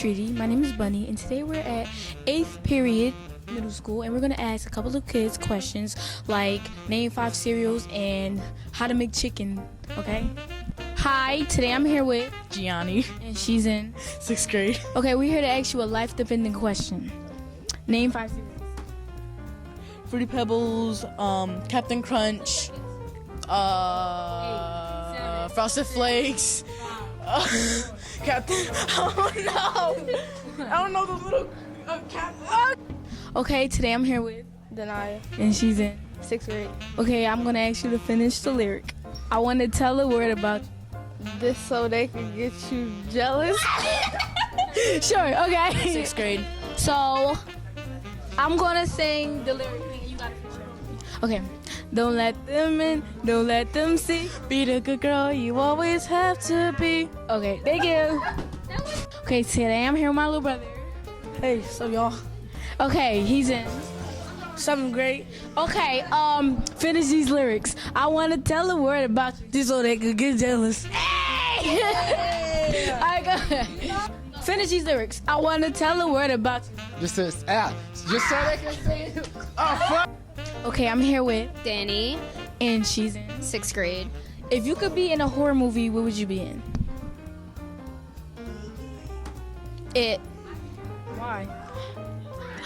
Treaty. My name is Bunny, and today we're at 8th period middle school, and we're going to ask a couple of kids questions like name 5 cereals and how to make chicken, okay? Hi, today I'm here with Gianni, and she's in 6th grade. Okay, we're here to ask you a life-dependent question. Name 5 cereals. Fruity Pebbles, Captain Crunch, Frosted Flakes, Captain. Oh no! I don't know the little Captain. Okay, today I'm here with Denia, and she's in 6th grade. Okay, I'm going to ask you to finish the lyric. I want to tell a word about This so they can get you jealous. Sure, okay. 6th grade. So, I'm gonna sing the lyric thing and you gotta finish it. Okay. Don't let them in, don't let them see. Be the good girl you always have to be. Okay, thank you. Okay, today I'm here with my little brother. Hey, so y'all. Okay, he's in 7th grade. Okay, finish these lyrics. I wanna tell a word about This so they could get jealous. I got Finish these lyrics. I wanna tell a word about you. Just so they can say it. Oh, fuck. Okay, I'm here with Danny, and she's in 6th grade. If you could be in a horror movie, what would you be in? It. Why?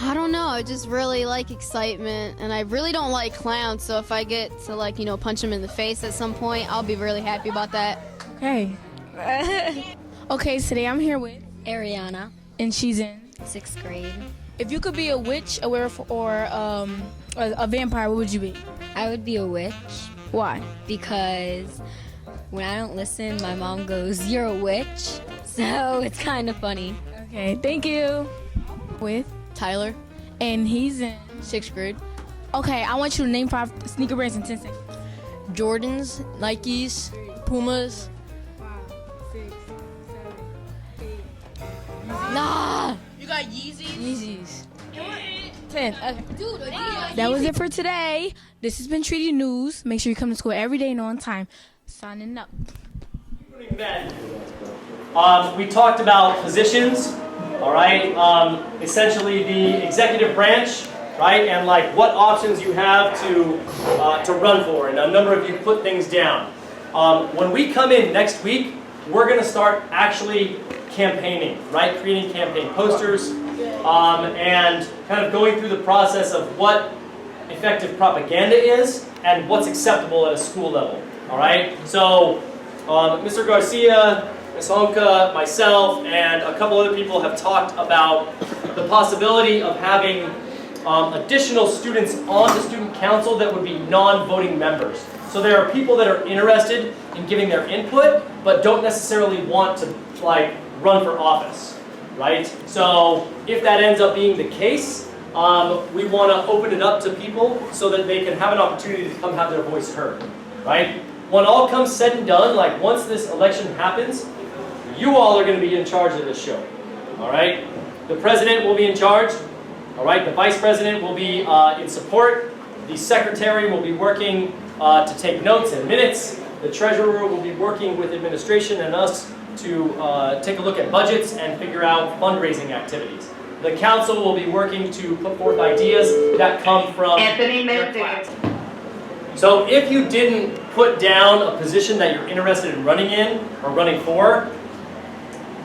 I don't know. I just really like excitement, and I really don't like clowns. So if I get to punch them in the face at some point, I'll be really happy about that. Okay. Okay, today I'm here with Ariana, and she's in 6th grade. If you could be a witch, a werewolf, or a vampire, what would you be? I would be a witch Why? because when I don't listen, my mom goes, "You're a witch." So it's kind of funny. Okay, thank you. With Tyler, and he's in 6th grade. Okay, I want you to name 5 sneaker brands in 10 seconds. Jordans, Nikes, Pumas. Nah. You got Yeezys? Yeezys. 10. Okay. That was it for today. This has been Treaty News. Make sure you come to school every day and on time. Signing up. We talked about positions, all right? Essentially the executive branch, right? And like what options you have to run for. And a number of you put things down. When we come in next week, we're going to start actually campaigning, right? Creating campaign posters and kind of going through the process of what effective propaganda is and what's acceptable at a school level, all right? So Mr. Garcia, Ms. Honka, myself, and a couple other people have talked about the possibility of having additional students on the student council that would be non-voting members. So there are people that are interested in giving their input, but don't necessarily want to run for office, right? So if that ends up being the case, we want to open it up to people so that they can have an opportunity to come have their voice heard, right? When all comes said and done, once this election happens, you all are going to be in charge of this show, all right? The president will be in charge, all right? The vice president will be in support. The secretary will be working to take notes and minutes. The treasurer will be working with administration and us to take a look at budgets and figure out fundraising activities. The council will be working to put forth ideas that come from their class. So if you didn't put down a position that you're interested in running in or running for,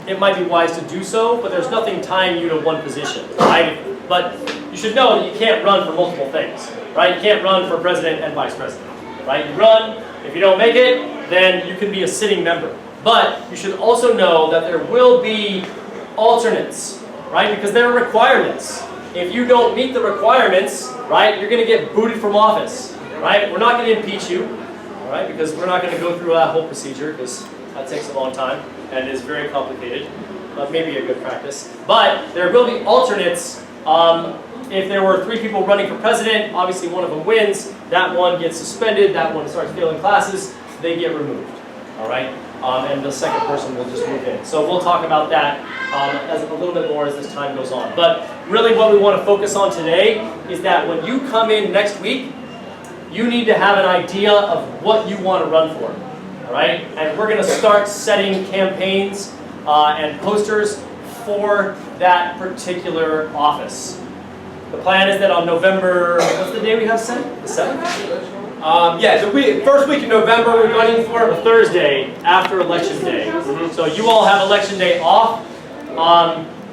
it might be wise to do so, but there's nothing tying you to one position, right? But you should know that you can't run for multiple things, right? You can't run for president and vice president, right? You run, if you don't make it, then you can be a sitting member. But you should also know that there will be alternates, right? Because there are requirements. If you don't meet the requirements, right, you're going to get booted from office, right? We're not going to impeach you, all right, because we're not going to go through that whole procedure because that takes a long time and is very complicated, but maybe a good practice. But there will be alternates. If there were 3 people running for president, obviously one of them wins, that one gets suspended, that one starts failing classes, they get removed, all right? And the second person will just move in. So we'll talk about that as a little bit more as this time goes on. But really what we want to focus on today is that when you come in next week, you need to have an idea of what you want to run for, all right? And we're going to start setting campaigns and posters for that particular office. The plan is that on November, what's the day we have set? The 7th? Yeah, the first week in November we're gunning for. A Thursday after Election Day. So you all have Election Day off.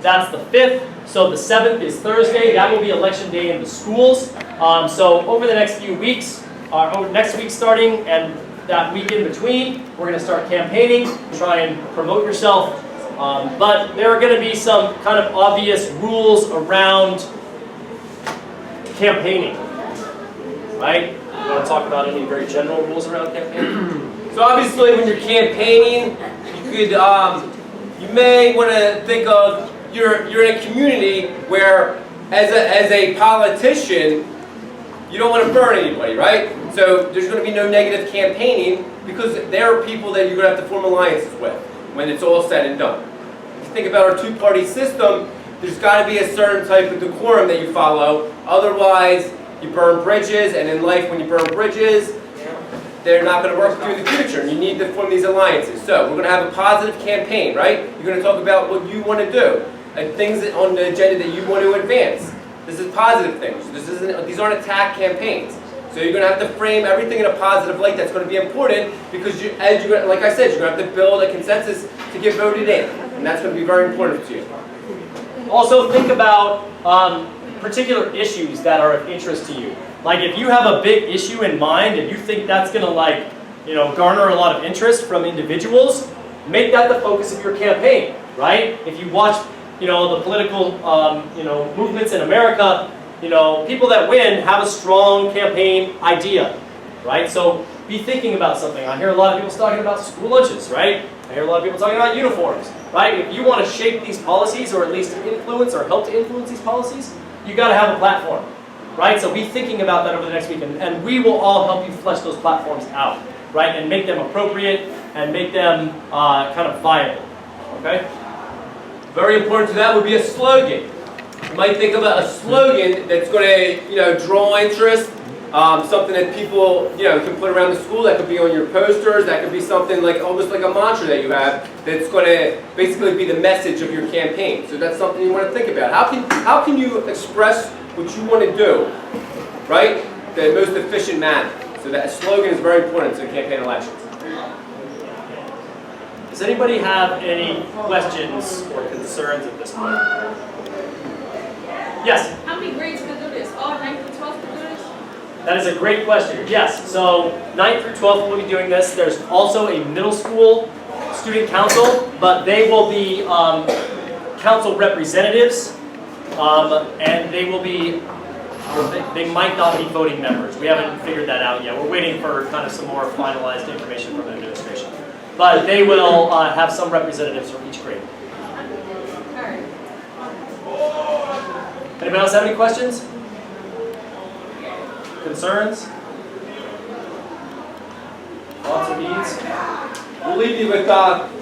That's the 5th. So the 7th is Thursday. That will be Election Day in the schools. So over the next few weeks, or next week starting, and that week in between, we're going to start campaigning, try and promote yourself. But there are going to be some kind of obvious rules around campaigning, right? You want to talk about any very general rules around campaigning? So obviously when you're campaigning, you could, you may want to think of, you're in a community where as a politician, you don't want to burn anybody, right? So there's going to be no negative campaigning because there are people that you're going to have to form alliances with when it's all said and done. If you think about our two-party system, there's got to be a certain type of decorum that you follow. Otherwise, you burn bridges, and in life, when you burn bridges, they're not going to work through the future, and you need to form these alliances. So we're going to have a positive campaign, right? You're going to talk about what you want to do and things on the agenda that you want to advance. This is positive things. These aren't attack campaigns. So you're going to have to frame everything in a positive light. That's going to be important because, like I said, you're going to have to build a consensus to get voted in, and that's going to be very important to you. Also think about particular issues that are of interest to you. Like if you have a big issue in mind and you think that's going to garner a lot of interest from individuals, make that the focus of your campaign, right? If you watch, the political, movements in America, people that win have a strong campaign idea, right? So be thinking about something. I hear a lot of people talking about school lunches, right? I hear a lot of people talking about uniforms, right? If you want to shape these policies or at least influence or help to influence these policies, you got to have a platform, right? So be thinking about that over the next week, and we will all help you flesh those platforms out, right? And make them appropriate and make them kind of viable, okay? Very important to that would be a slogan. You might think of a slogan that's going to, draw interest. Something that people, can put around the school. That could be on your posters. That could be something like almost like a mantra that you have. That's going to basically be the message of your campaign. So that's something you want to think about. How can you express what you want to do, right? The most efficient manner. So that slogan is very important to campaign elections. Does anybody have any questions or concerns at this point? Yes? How many grades could do this? All 9th through 12th could do this? That is a great question. Yes, so 9th through 12th will be doing this. There's also a middle school student council, but they will be council representatives, and they will be, they might not be voting members. We haven't figured that out yet. We're waiting for kind of some more finalized information from the administration. But they will have some representatives from each grade. Anybody else have any questions? Concerns? Thoughts or needs? We'll leave you with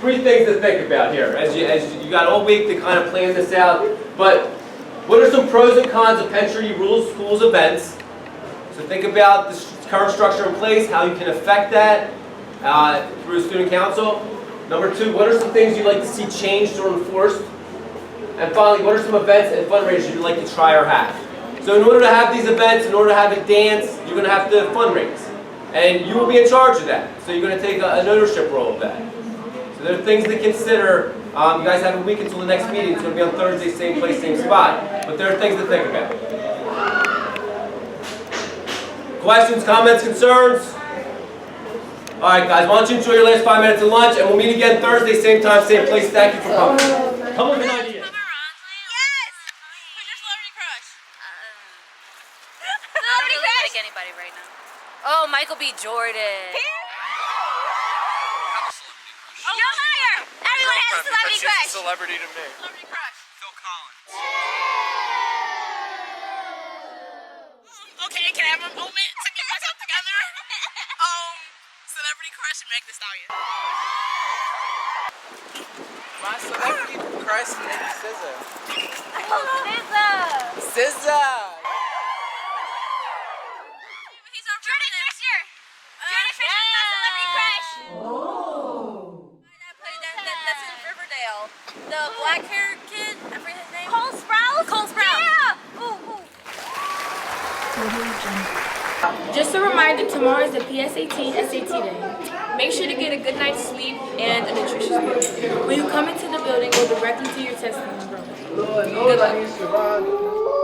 3 things to think about here as you got all week to kind of plan this out. But what are some pros and cons of Penn Treaty Rules Schools events? So think about the current structure in place, how you can affect that through a student council. Number 2, what are some things you'd like to see changed or enforced? And finally, what are some events and fundraisers you'd like to try or have? So in order to have these events, in order to have a dance, you're going to have to fundraise. And you will be in charge of that. So you're going to take an ownership role of that. So there are things to consider. You guys have a week until the next meeting. It's going to be on Thursday, same place, same spot. But there are things to think about. Questions, comments, concerns? All right, guys, why don't you enjoy your last 5 minutes of lunch, and we'll meet again Thursday, same time, same place. Thank you for coming. Come with an idea. Anybody right now? Oh, Michael B. Jordan. Yo, higher! Everyone has a celebrity crush. Celebrity to me. Celebrity crush. Phil Collins. Okay, can I have a moment to get myself together? Celebrity crush Meg Thee Stallion. My celebrity crush is SZA. SZA. SZA. He's our Jordan Fisher. Jordan Fisher is my celebrity crush. Oh. That played that's in Riverdale. The black-haired kid. Just a reminder, tomorrow is the PSAT, SAT day. Make sure to get a good night's sleep and a nutritious meal. When you come into the building, go directly to your testing room. Good luck.